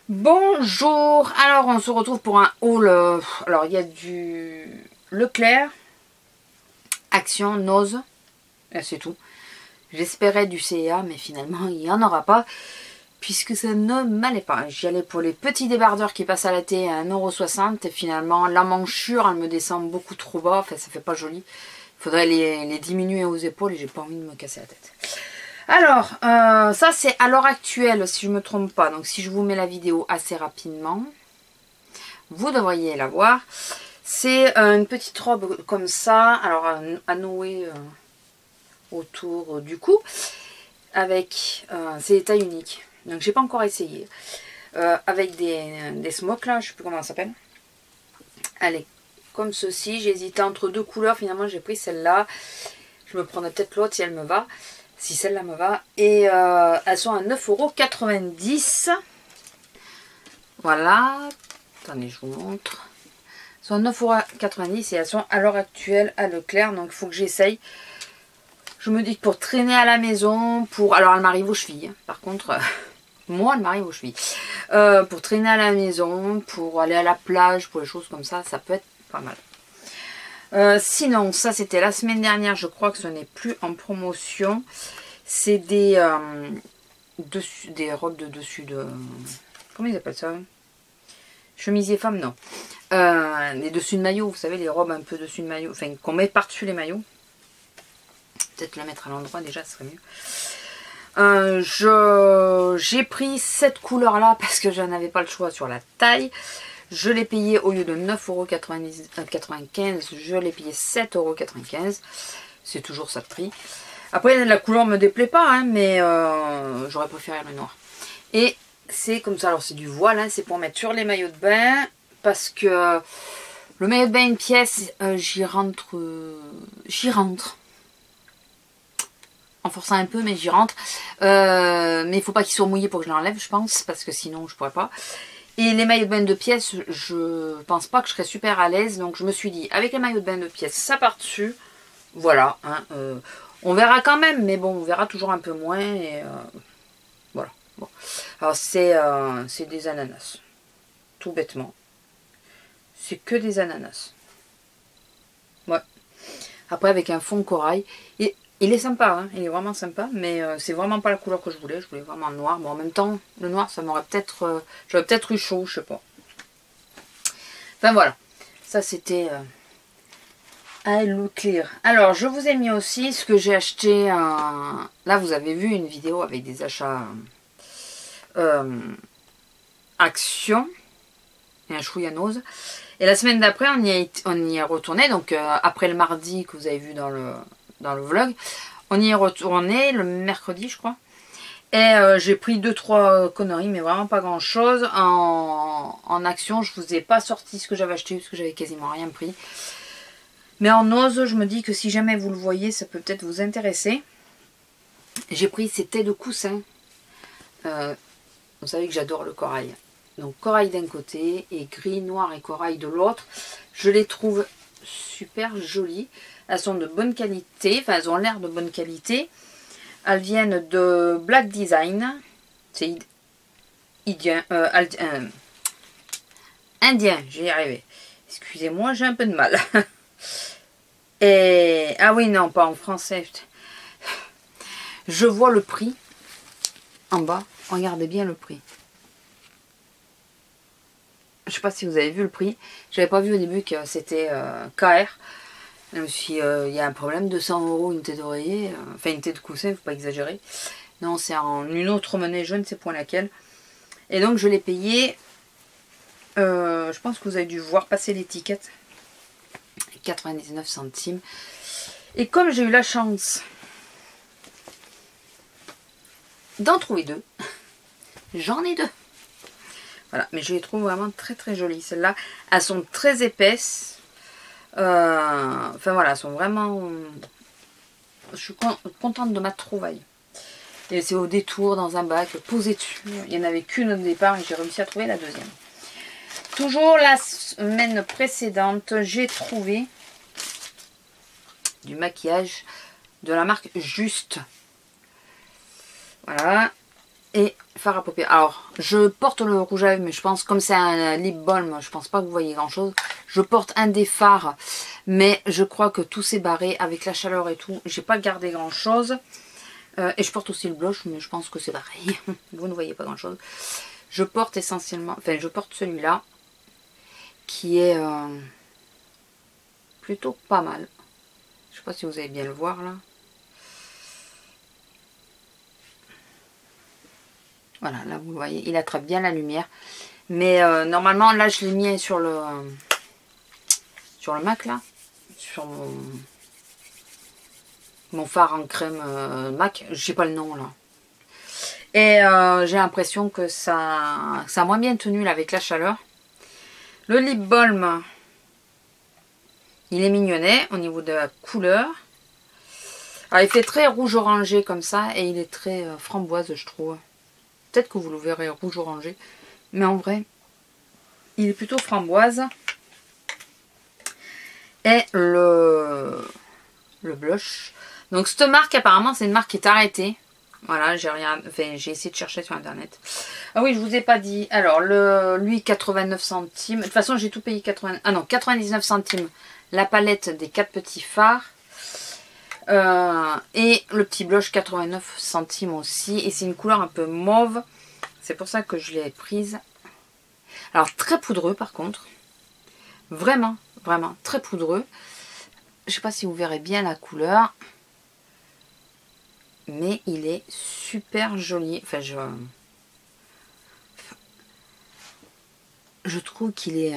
Bonjour, alors on se retrouve pour un haul. Alors il y a du Leclerc, Action, Nose, c'est tout. J'espérais du CA mais finalement il n'y en aura pas puisque ça ne m'allait pas. J'y allais pour les petits débardeurs qui passent à la thé à 1,60 € et finalement la manchure elle me descend beaucoup trop bas, enfin ça fait pas joli. Il faudrait les diminuer aux épaules et j'ai pas envie de me casser la tête. Alors, ça c'est à l'heure actuelle, si je ne me trompe pas. Donc si je vous mets la vidéo assez rapidement, vous devriez la voir. C'est une petite robe comme ça, alors à nouer autour du cou. Avec, c'est des tailles uniques. Donc j'ai pas encore essayé. Avec des smokes là, je sais plus comment ça s'appelle. Allez, comme ceci, j'ai hésité entre deux couleurs. Finalement j'ai pris celle-là. Je me prendrai peut-être l'autre si elle me va. Si celle-là me va. Et elles sont à 9,90 €. Voilà. Attendez, je vous montre. Elles sont à 9,90 € et elles sont à l'heure actuelle à Leclerc. Donc il faut que j'essaye. Je me dis que pour traîner à la maison, alors elle m'arrive aux chevilles. Hein. Par contre, moi elle m'arrive aux chevilles. Pour traîner à la maison, pour aller à la plage, pour les choses comme ça, ça peut être pas mal. Sinon, ça c'était la semaine dernière, je crois que ce n'est plus en promotion. C'est des robes de dessus de... Comment ils appellent ça? Chemisier femme, non. Les dessus de maillot, vous savez, les robes un peu dessus de maillot, enfin qu'on met par-dessus les maillots. Peut-être la mettre à l'endroit déjà, ce serait mieux. J'ai pris cette couleur là parce que je n'avais pas le choix sur la taille. Je l'ai payé au lieu de 9,95 €, je l'ai payé 7,95 €. C'est toujours ça de prix. Après, la couleur me déplaît pas, hein, mais j'aurais préféré le noir. Et c'est comme ça, alors c'est du voile, hein, c'est pour mettre sur les maillots de bain. Parce que le maillot de bain, une pièce, j'y rentre. En forçant un peu, mais j'y rentre. Mais il faut pas qu'il soit mouillé pour que je l'enlève, je pense, parce que sinon je pourrais pas. Et les maillots de bain de pièces, je pense pas que je serais super à l'aise. Donc je me suis dit, avec les maillots de bain de pièces, ça part dessus. Voilà. Hein, on verra quand même, mais bon, on verra toujours un peu moins. Et voilà. Bon. Alors c'est des ananas. Tout bêtement. C'est que des ananas. Ouais. Après avec un fond corail. Et il est sympa, hein, il est vraiment sympa, mais c'est vraiment pas la couleur que je voulais vraiment noir. Bon, en même temps, le noir, ça m'aurait peut-être... j'aurais peut-être eu chaud, je sais pas. Enfin voilà, ça c'était à Leclerc. Alors, je vous ai mis aussi ce que j'ai acheté. Là, vous avez vu une vidéo avec des achats Action et un chouïanose. Et la semaine d'après, on y est retourné, donc après le mardi que vous avez vu dans le vlog, on y est retourné le mercredi je crois, et j'ai pris 2-3 conneries mais vraiment pas grand chose en Action. Je vous ai pas sorti ce que j'avais acheté parce que j'avais quasiment rien pris, mais en Ose je me dis que si jamais vous le voyez ça peut peut-être vous intéresser. J'ai pris ces têtes de coussin, vous savez que j'adore le corail, donc corail d'un côté et gris, noir et corail de l'autre. Je les trouve super jolies. Elles sont de bonne qualité, enfin elles ont l'air de bonne qualité. Elles viennent de Black Design. C'est indien, j'y ai arrivé. Excusez-moi, j'ai un peu de mal. Et ah oui, non, pas en français. Je vois le prix en bas. Regardez bien le prix. Je sais pas si vous avez vu le prix. J'avais pas vu au début que c'était KR. Je me suis dit, il y a un problème, 200 € une tête d'oreiller. Enfin, une tête de coussin, faut pas exagérer. Non, c'est en une autre monnaie, je ne sais point laquelle. Et donc, je l'ai payé. Je pense que vous avez dû voir passer l'étiquette. 99 centimes. Et comme j'ai eu la chance d'en trouver deux, j'en ai deux. Voilà, mais je les trouve vraiment très très jolies. Celles-là, elles sont très épaisses. Enfin voilà, elles sont vraiment... Je suis contente de ma trouvaille. Et c'est au détour, dans un bac, posé dessus. Il n'y en avait qu'une au départ et j'ai réussi à trouver la deuxième. Toujours la semaine précédente, j'ai trouvé du maquillage de la marque Juste. Voilà. et fard à paupières. Alors, je porte le rouge à lèvres, mais je pense, comme c'est un lip balm, je pense pas que vous voyez grand chose. Je porte un des fards, mais je crois que tout s'est barré avec la chaleur et tout. J'ai pas gardé grand chose. Et je porte aussi le blush, mais je pense que c'est pareil. Vous ne voyez pas grand chose. Je porte essentiellement, enfin je porte celui-là, qui est plutôt pas mal. Je sais pas si vous allez bien le voir là. Voilà, là vous le voyez, il attrape bien la lumière. Mais normalement, là je l'ai mis sur le MAC là. Sur mon fard en crème MAC. Je sais pas le nom là. Et j'ai l'impression que ça a moins bien tenu là avec la chaleur. Le lip balm, il est mignonnet au niveau de la couleur. Alors, il fait très rouge orangé comme ça et il est très framboise je trouve. Peut-être que vous le verrez rouge orangé. Mais en vrai, il est plutôt framboise. Et le blush. Donc cette marque apparemment c'est une marque qui est arrêtée. Voilà, j'ai essayé de chercher sur internet. Ah oui, je vous ai pas dit. Alors lui 89 centimes. De toute façon j'ai tout payé 99 centimes. La palette des 4 petits fards. Et le petit blush 89 centimes aussi. Et c'est une couleur un peu mauve. C'est pour ça que je l'ai prise. Alors très poudreux par contre. Vraiment, vraiment très poudreux. Je sais pas si vous verrez bien la couleur. Mais il est super joli. Enfin je trouve qu'il est...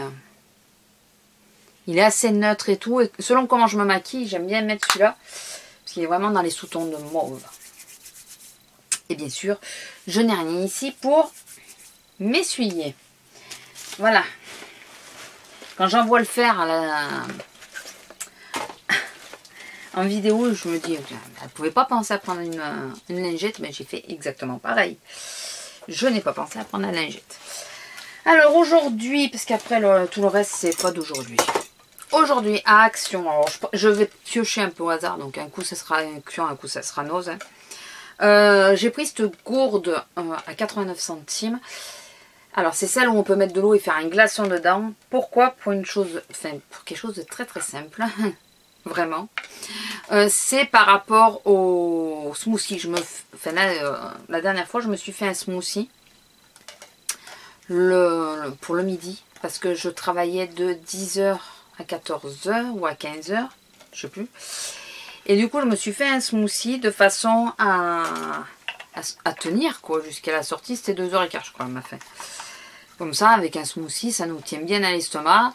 il est assez neutre et tout. Et selon comment je me maquille, j'aime bien mettre celui-là. Parce qu'il est vraiment dans les sous-tons de mauve. Et bien sûr, je n'ai rien ici pour m'essuyer. Voilà. Quand j'en vois le faire en vidéo, je me dis, elle ne pouvait pas penser à prendre une lingette, mais j'ai fait exactement pareil. Je n'ai pas pensé à prendre la lingette. Alors aujourd'hui, parce qu'après tout le reste, c'est pas d'aujourd'hui. Aujourd'hui, à Action, alors je vais piocher un peu au hasard, donc un coup ça sera Action, un coup ça sera Nose. J'ai pris cette gourde à 89 centimes. Alors c'est celle où on peut mettre de l'eau et faire un glaçon dedans. Pourquoi? Pour une chose, enfin pour quelque chose de très très simple, vraiment. C'est par rapport au smoothie. La dernière fois je me suis fait un smoothie pour le midi parce que je travaillais de 10h à 14h ou à 15h, je sais plus. Et du coup je me suis fait un smoothie de façon à tenir quoi jusqu'à la sortie. C'était 2h15 je crois elle m'a fait. Comme ça avec un smoothie ça nous tient bien à l'estomac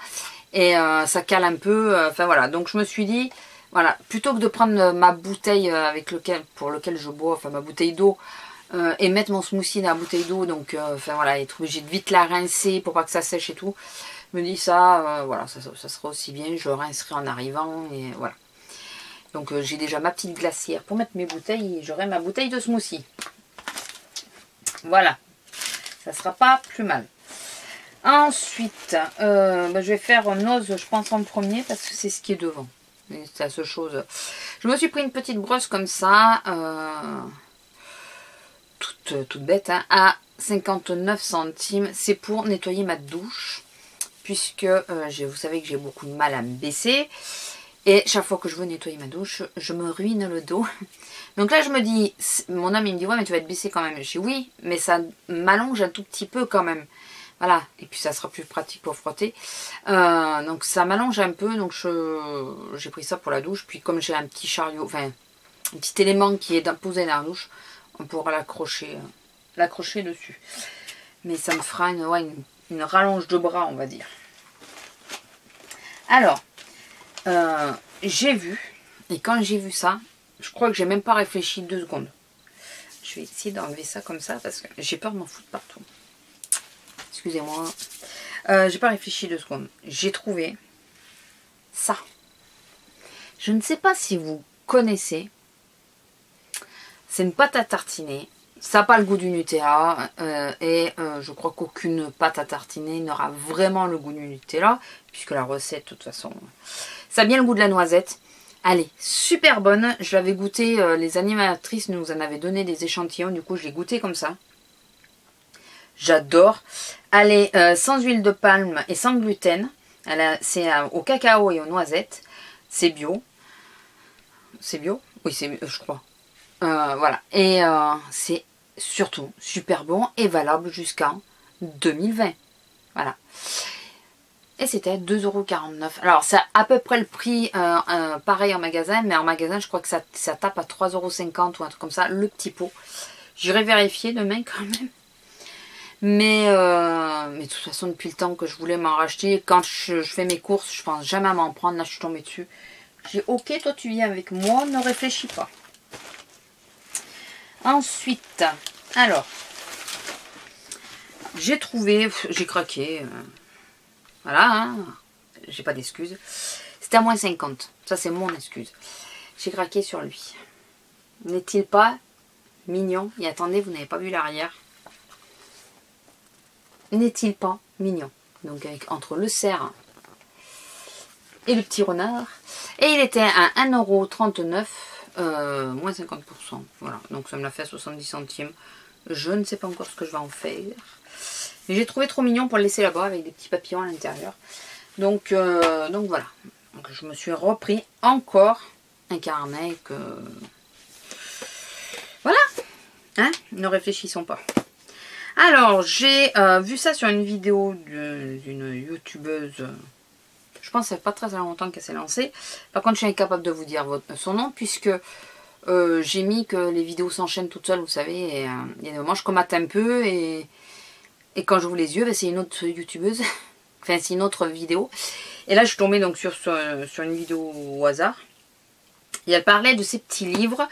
et ça cale un peu. Enfin voilà, donc je me suis dit voilà, plutôt que de prendre ma bouteille pour lequel je bois, enfin ma bouteille d'eau, et mettre mon smoothie dans la bouteille d'eau, donc enfin voilà, être obligé de vite la rincer pour pas que ça sèche et tout. Je me dis ça, voilà, ça sera aussi bien, je rincerai en arrivant et voilà. Donc j'ai déjà ma petite glacière pour mettre mes bouteilles et j'aurai ma bouteille de smoothie. Voilà, ça sera pas plus mal. Ensuite, je vais faire Nose, je pense en premier parce que c'est ce qui est devant. C'est la seule chose. Je me suis pris une petite brosse comme ça, toute bête, hein, à 59 centimes. C'est pour nettoyer ma douche, puisque vous savez que j'ai beaucoup de mal à me baisser. Et chaque fois que je veux nettoyer ma douche, je me ruine le dos. Donc là, je me dis, mon homme il me dit, ouais, mais tu vas te baisser quand même. Je dis oui, mais ça m'allonge un tout petit peu quand même. Voilà, et puis ça sera plus pratique pour frotter. Donc ça m'allonge un peu, donc j'ai pris ça pour la douche. Puis comme j'ai un petit chariot, enfin un petit élément qui est posé dans la douche, on pourra l'accrocher dessus. Mais ça me fera une rallonge de bras, on va dire. Alors, j'ai vu, et quand j'ai vu ça, je crois que j'ai même pas réfléchi 2 secondes. Je vais essayer d'enlever ça comme ça, parce que j'ai peur de m'en foutre partout. Excusez-moi. J'ai pas réfléchi 2 secondes. J'ai trouvé ça. Je ne sais pas si vous connaissez. C'est une pâte à tartiner. Ça n'a pas le goût du Nutella. Je crois qu'aucune pâte à tartiner n'aura vraiment le goût du Nutella. Puisque la recette, de toute façon, ça a bien le goût de la noisette. Allez, super bonne. Je l'avais goûté. Les animatrices nous en avaient donné des échantillons. Du coup, je l'ai goûté comme ça. J'adore. Elle est sans huile de palme et sans gluten. C'est au cacao et aux noisettes. C'est bio. C'est bio? Oui, c'est je crois. Voilà. Et c'est surtout super bon et valable jusqu'en 2020. Voilà. Et c'était 2,49 €. Alors, c'est à peu près le prix pareil en magasin. Mais en magasin, je crois que ça tape à 3,50 € ou un truc comme ça. Le petit pot. J'irai vérifier demain quand même. Mais de toute façon, depuis le temps que je voulais m'en racheter, quand je fais mes courses, je pense jamais à m'en prendre. Là, je suis tombée dessus. J'ai dit, ok, toi tu viens avec moi, ne réfléchis pas. Ensuite, alors, j'ai trouvé, j'ai craqué. Voilà, hein, j'ai pas d'excuses. C'était à moins 50. Ça, c'est mon excuse. J'ai craqué sur lui. N'est-il pas mignon? Et attendez, vous n'avez pas vu l'arrière. N'est-il pas mignon? Donc, entre le cerf et le petit renard. Et il était à 1,39 €, moins 50%. Voilà, donc ça me l'a fait à 70 centimes. Je ne sais pas encore ce que je vais en faire. Mais j'ai trouvé trop mignon pour le laisser là-bas avec des petits papillons à l'intérieur. Donc voilà. Donc je me suis repris encore un carnet que... Voilà. Hein, ne réfléchissons pas. Alors, j'ai vu ça sur une vidéo d'une youtubeuse... Je pense que ça fait pas très longtemps qu'elle s'est lancée. Par contre, je suis incapable de vous dire son nom puisque j'ai mis que les vidéos s'enchaînent toutes seules, vous savez. Et il y a des moments, je comate un peu et quand j'ouvre les yeux, ben, c'est une autre youtubeuse. Enfin, c'est une autre vidéo. Et là, je suis tombée donc sur une vidéo au hasard. Et elle parlait de ces petits livres.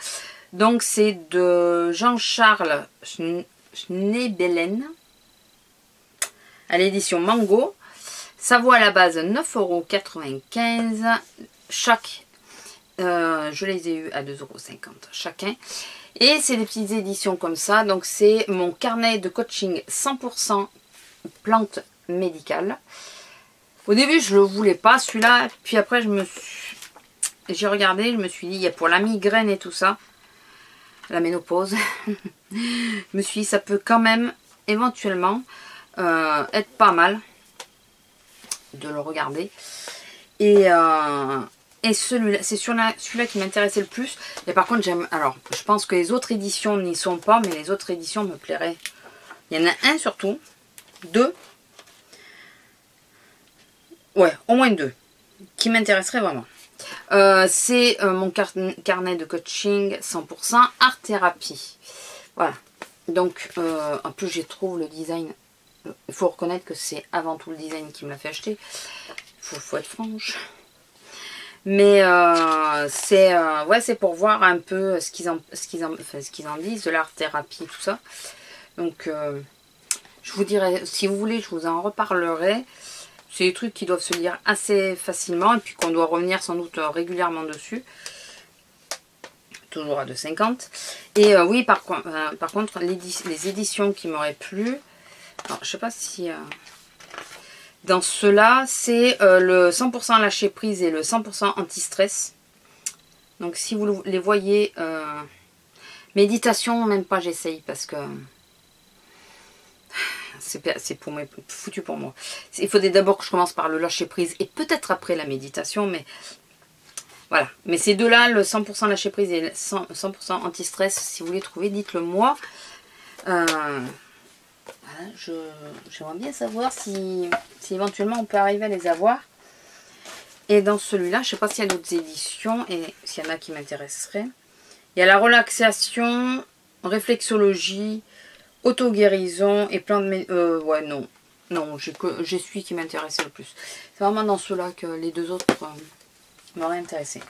Donc, c'est de Jean-Charles Schneebelen à l'édition Mango. Ça vaut à la base 9,95 €. Chaque, je les ai eu à 2,50 € chacun. Et c'est des petites éditions comme ça. Donc c'est mon carnet de coaching 100% plantes médicales. Au début je ne le voulais pas celui-là. Puis après j'ai regardé, je me suis dit, il y a pour la migraine et tout ça. La ménopause. Je me suis dit, ça peut quand même éventuellement être pas mal de le regarder. Et celui-là, c'est celui-là qui m'intéressait le plus. Et par contre, j'aime. Alors, je pense que les autres éditions n'y sont pas, mais les autres éditions me plairaient. Il y en a un surtout, deux. Ouais, au moins deux, qui m'intéresseraient vraiment. C'est mon carnet de coaching 100% art thérapie. Voilà. Donc, en plus, je trouve le design. Il faut reconnaître que c'est avant tout le design qui me l'a fait acheter. Faut être franche. Mais c'est pour voir un peu ce qu'ils en disent de l'art thérapie, tout ça. Donc, je vous dirai, si vous voulez, je vous en reparlerai. C'est des trucs qui doivent se lire assez facilement et puis qu'on doit revenir sans doute régulièrement dessus. Toujours à 2,50 €. Et oui, par contre, les éditions qui m'auraient plu... Alors, je sais pas si... dans ceux-là, c'est le 100% lâcher prise et le 100% anti-stress. Donc, si vous les voyez... méditation, même pas j'essaye parce que... c'est foutu pour moi. Il faudrait d'abord que je commence par le lâcher prise et peut-être après la méditation, mais... Voilà. Mais ces deux-là, le 100% lâcher prise et le 100% anti-stress, si vous les trouvez, dites-le moi. Voilà, j'aimerais bien savoir si éventuellement on peut arriver à les avoir. Et dans celui-là, je ne sais pas s'il y a d'autres éditions et s'il y en a qui m'intéresseraient. Il y a la relaxation, réflexologie, auto-guérison et plein de... ouais, non. Non, j'ai celui qui m'intéressait le plus. C'est vraiment dans ceux-là que les deux autres m'auraient intéressé.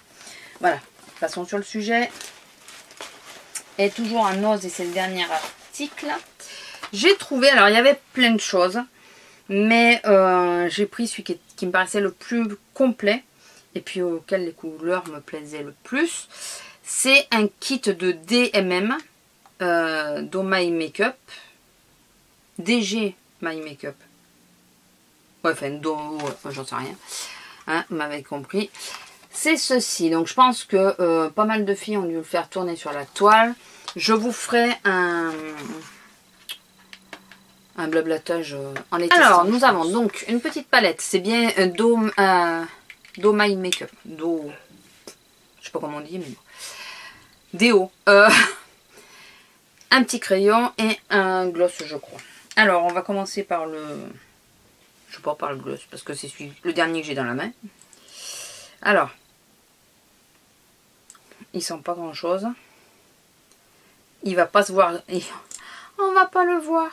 Voilà. Passons sur le sujet. Et toujours un os et c'est le dernier article. J'ai trouvé, alors il y avait plein de choses, mais j'ai pris celui qui me paraissait le plus complet et puis auquel les couleurs me plaisaient le plus. C'est un kit de DMM, Do My Makeup, DG My Makeup. Ouais, enfin, j'en sais rien, hein, vous m'avez compris. C'est ceci, donc je pense que pas mal de filles ont dû le faire tourner sur la toile. Je vous ferai un blablatage en les testant. Alors, nous avons donc une petite palette. C'est bien Do My Makeup. Do... Je sais pas comment on dit, mais... Déo. Un petit crayon et un gloss, je crois. Alors, on va commencer par le... Je sais pas, par le gloss, parce que c'est le dernier que j'ai dans la main. Alors, il sent pas grand chose. Il va pas se voir. On va pas le voir.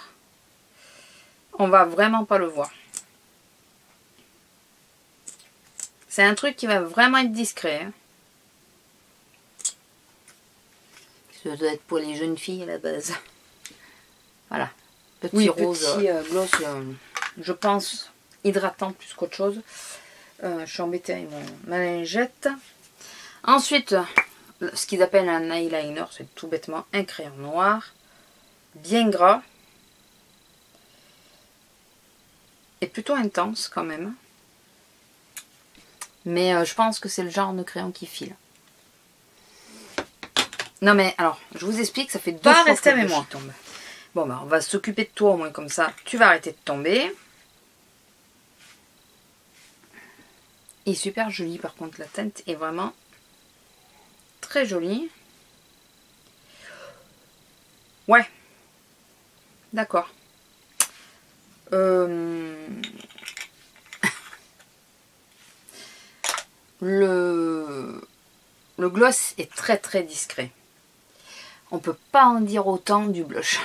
On va vraiment pas le voir. C'est un truc qui va vraiment être discret. Hein. Ça doit être pour les jeunes filles à la base. Voilà. Petit rose. Petit gloss, je pense, hydratant plus qu'autre chose. Je suis embêtée avec ma lingette. Ensuite, ce qu'ils appellent un eyeliner, c'est tout bêtement un crayon noir. Bien gras. Et plutôt intense quand même. Mais je pense que c'est le genre de crayon qui file. Non mais alors, je vous explique, ça fait 2 fois rester avec moi. Tombe. Bon bah on va s'occuper de toi au moins comme ça. Tu vas arrêter de tomber. Il est super joli par contre, la teinte est vraiment très jolie. Ouais. D'accord. Le gloss est très très discret. On peut pas en dire autant du blush.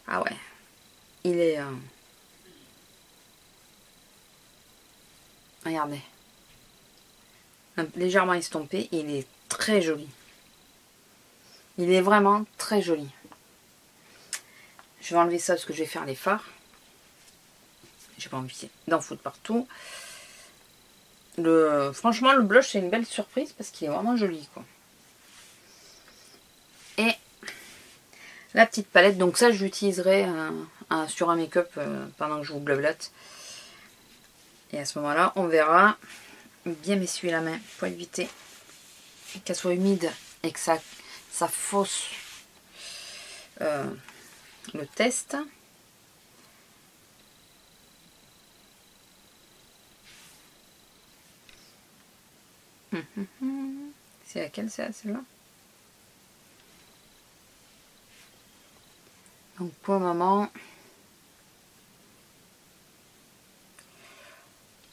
Ah ouais. Il est... Regardez. Légèrement estompé. Il est très joli. Il est vraiment très joli. Je vais enlever ça parce que je vais faire les fards. J'ai pas envie d'en foutre partout. Franchement, le blush, c'est une belle surprise parce qu'il est vraiment joli, quoi. Et la petite palette, donc ça, je l'utiliserai sur un make-up pendant que je vous blablate. Et à ce moment-là, on verra. Bien m'essuyer la main pour éviter qu'elle soit humide et que ça fausse le test. C'est laquelle, c'est celle-là? Donc pour le moment,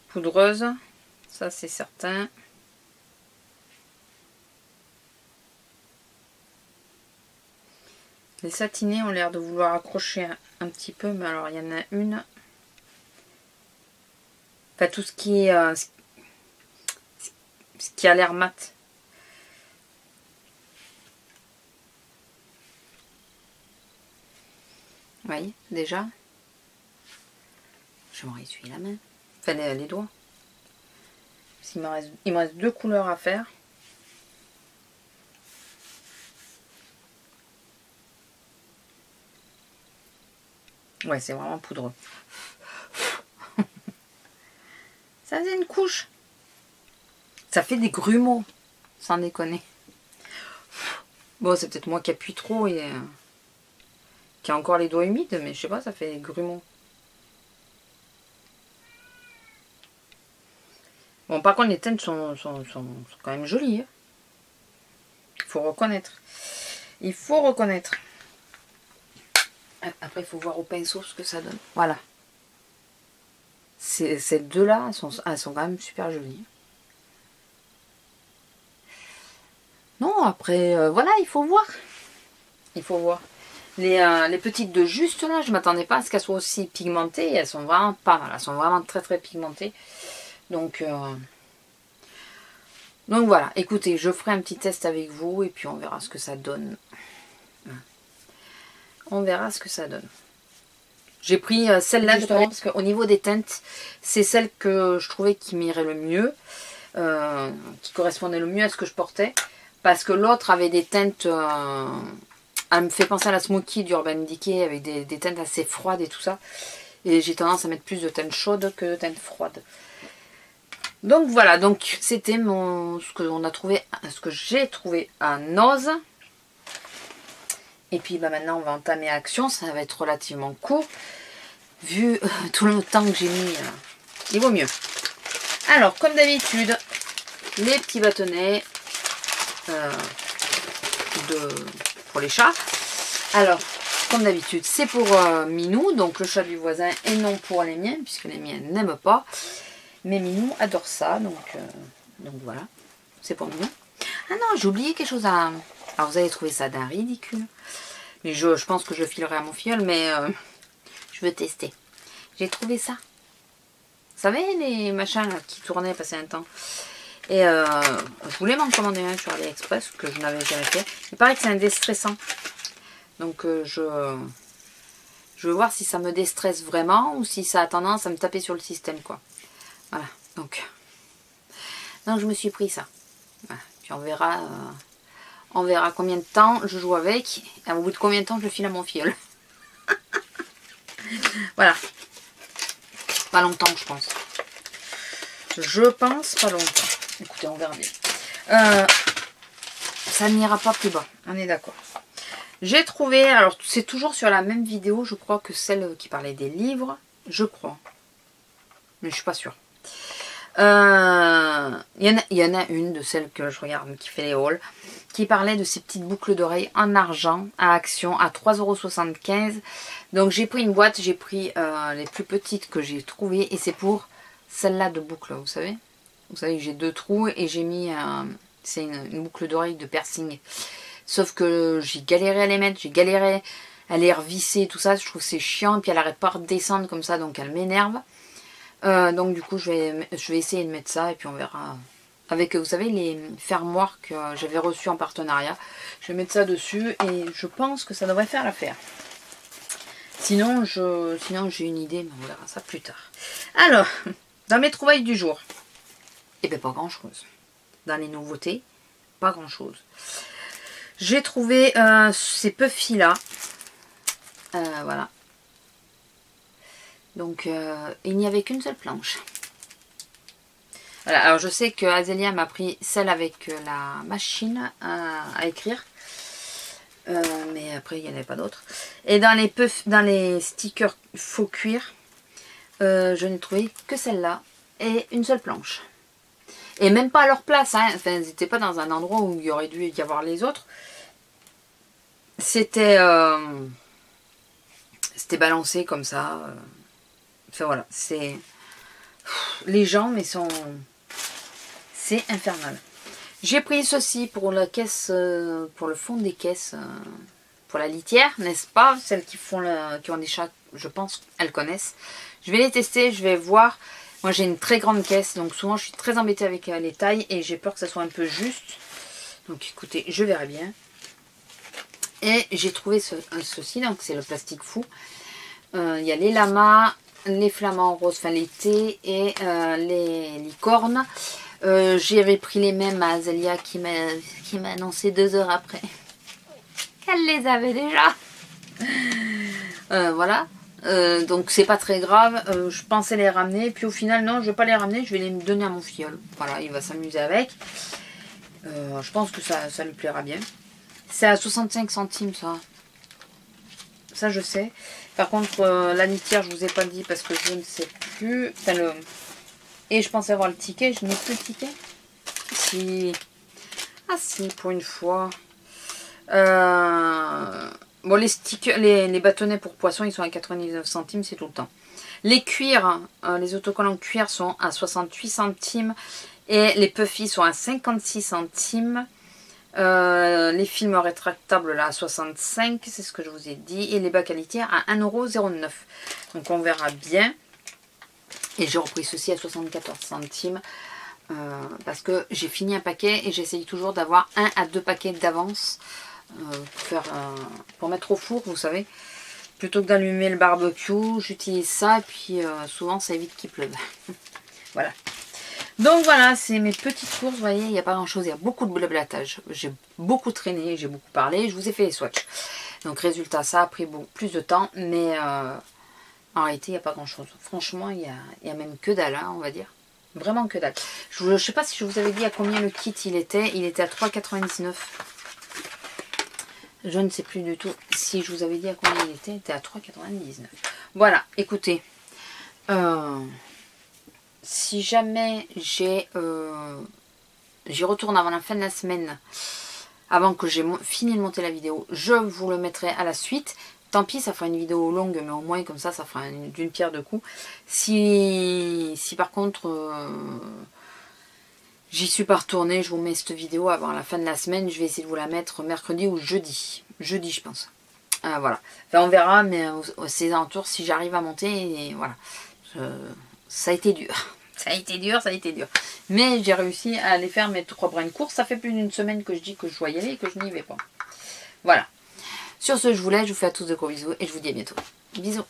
poudreuse, ça c'est certain. Les satinés ont l'air de vouloir accrocher un petit peu, mais alors il y en a une. Enfin tout ce qui est ce qui a l'air mat. Vous voyez, déjà. Je m'en essuie la main. Enfin, les doigts. Parce qu'il il me reste 2 couleurs à faire. Ouais, c'est vraiment poudreux. Ça faisait une couche. Ça fait des grumeaux. Sans déconner. Bon, c'est peut-être moi qui appuie trop et... qui a encore les doigts humides, mais je sais pas, ça fait des grumeaux. Bon, par contre, les teintes sont quand même jolies. Hein. Il faut reconnaître. Il faut reconnaître. Après, il faut voir au pinceau ce que ça donne. Voilà. Ces deux-là, elles sont quand même super jolies. Non, après, voilà, il faut voir. Il faut voir. Les petites de juste là, je m'attendais pas à ce qu'elles soient aussi pigmentées. Et elles sont vraiment pas mal. Elles sont vraiment très très pigmentées. Donc voilà. Écoutez, je ferai un petit test avec vous. Et puis on verra ce que ça donne. On verra ce que ça donne. J'ai pris celle-là justement parce qu'au niveau des teintes, c'est celle que je trouvais qui m'irait le mieux. Qui correspondait le mieux à ce que je portais. Parce que l'autre avait des teintes... elle me fait penser à la Smoky d'Urban Decay avec des teintes assez froides et tout ça. Et j'ai tendance à mettre plus de teintes chaudes que de teintes froides. Donc voilà, donc c'était ce que j'ai trouvé à Nose. Et puis bah, maintenant on va entamer Action, ça va être relativement court. Vu tout le temps que j'ai mis, il vaut mieux. Alors comme d'habitude, les petits bâtonnets pour les chats. Alors comme d'habitude c'est pour Minou, donc le chat du voisin, et non pour les miens, puisque les miens n'aiment pas. Mais Minou adore ça, donc voilà, c'est pour Minou. Ah non, j'ai oublié quelque chose à... Alors vous allez trouver ça d'un ridicule. Mais je pense que je filerai à mon filleul, mais je veux tester. J'ai trouvé ça. Vous savez, les machins là, qui tournaient passé un temps. Et je voulais m'en commander un sur AliExpress, que je n'avais jamais fait. Il paraît que c'est un déstressant. Donc je veux voir si ça me déstresse vraiment ou si ça a tendance à me taper sur le système, quoi. Voilà, donc je me suis pris ça. Voilà. Puis on verra combien de temps je joue avec. Et au bout de combien de temps je le file à mon filleul. Voilà. Pas longtemps, je pense. Je pense pas longtemps. Écoutez, on verra bien. Ça n'ira pas plus bas. On est d'accord. J'ai trouvé... Alors, c'est toujours sur la même vidéo, je crois, que celle qui parlait des livres. Je crois. Mais je suis pas sûre. Il y en a une de celles que je regarde qui fait les hauls, qui parlait de ces petites boucles d'oreilles en argent à Action à 3,75 €. Donc j'ai pris une boîte, j'ai pris les plus petites que j'ai trouvées, et c'est pour celle-là de boucle, vous savez que j'ai 2 trous et j'ai mis c'est une boucle d'oreille de piercing. Sauf que j'ai galéré à les mettre, j'ai galéré à les revisser, tout ça, je trouve que c'est chiant, et puis elle arrête pas de descendre comme ça, donc elle m'énerve. Donc du coup je vais essayer de mettre ça, et puis on verra avec, vous savez, les fermoirs que j'avais reçus en partenariat. Je vais mettre ça dessus et je pense que ça devrait faire l'affaire. Sinon j'ai une idée, mais on verra ça plus tard. Alors, dans mes trouvailles du jour, et bien pas grand chose. Dans les nouveautés, pas grand chose. J'ai trouvé ces puffs là. Voilà. Donc, il n'y avait qu'une seule planche. Voilà, alors je sais que Azélia m'a pris celle avec la machine à écrire. Mais après, il n'y en avait pas d'autres. Et dans les puffs, dans les stickers faux cuir, je n'ai trouvé que celle-là et une seule planche. Et même pas à leur place, hein. Enfin, ils n'étaient pas dans un endroit où il y aurait dû y avoir les autres. C'était balancé comme ça. Enfin voilà, c'est... Les gens, mais sont... C'est infernal. J'ai pris ceci pour la caisse, pour le fond des caisses, pour la litière, n'est-ce pas? Celles qui ont des chats, je pense, elles connaissent. Je vais les tester, je vais voir. Moi j'ai une très grande caisse, donc souvent je suis très embêtée avec les tailles et j'ai peur que ça soit un peu juste. Donc écoutez, je verrai bien. Et j'ai trouvé ceci, donc c'est le plastique fou. Il y a les lamas, les flamants roses, enfin l'été, et les licornes. J'ai pris les mêmes à Azélia qui m'a annoncé 2 heures après qu'elle les avait déjà. Voilà. Donc c'est pas très grave. Je pensais les ramener, puis au final non, je vais pas les ramener, je vais les donner à mon filleul. Voilà, il va s'amuser avec. Je pense que ça lui plaira bien. C'est à 65 centimes ça. Ça je sais. Par contre la litière je vous ai pas dit parce que je ne sais plus. Enfin, et je pensais avoir le ticket, je n'ai plus le ticket. Si. Ah si, pour une fois. Bon, les stickers, les bâtonnets pour poissons, ils sont à 99 centimes, c'est tout le temps. Les cuirs, les autocollants cuir sont à 68 centimes. Et les puffy sont à 56 centimes. Les films rétractables là à 65, c'est ce que je vous ai dit. Et les bacs à litière à 1,09 €. Donc on verra bien. Et j'ai repris ceci à 74 centimes. Parce que j'ai fini un paquet et j'essaye toujours d'avoir 1 à 2 paquets d'avance. Pour mettre au four, vous savez. Plutôt que d'allumer le barbecue, j'utilise ça. Et puis souvent ça évite qu'il pleuve. Voilà. Donc voilà, c'est mes petites courses. Vous voyez, il n'y a pas grand chose, il y a beaucoup de blablatage. J'ai beaucoup traîné, j'ai beaucoup parlé. Je vous ai fait les swatchs. Donc résultat, ça a pris plus de temps. Mais en réalité, il n'y a pas grand chose. Franchement, il y a même que dalle, hein, on va dire. Vraiment que dalle. Je ne sais pas si je vous avais dit à combien le kit il était. Il était à 3,99 €. Je ne sais plus du tout si je vous avais dit à combien il était à 3,99. Voilà, écoutez. Si jamais j'y retourne avant la fin de la semaine, avant que j'ai fini de monter la vidéo, je vous le mettrai à la suite. Tant pis, ça fera une vidéo longue, mais au moins comme ça, ça fera d'une pierre deux coups. Si par contre, j'y suis pas retournée, je vous mets cette vidéo avant la fin de la semaine. Je vais essayer de vous la mettre mercredi ou jeudi. Jeudi, je pense. Voilà. Enfin, on verra, mais ces alentours, si j'arrive à monter, et voilà. Ça a été dur. Ça a été dur, ça a été dur. Mais j'ai réussi à aller faire mes 3 bras de course. Ça fait plus d'une semaine que je dis que je dois y aller et que je n'y vais pas. Voilà. Sur ce, je vous laisse. Je vous fais à tous de gros bisous et je vous dis à bientôt. Bisous.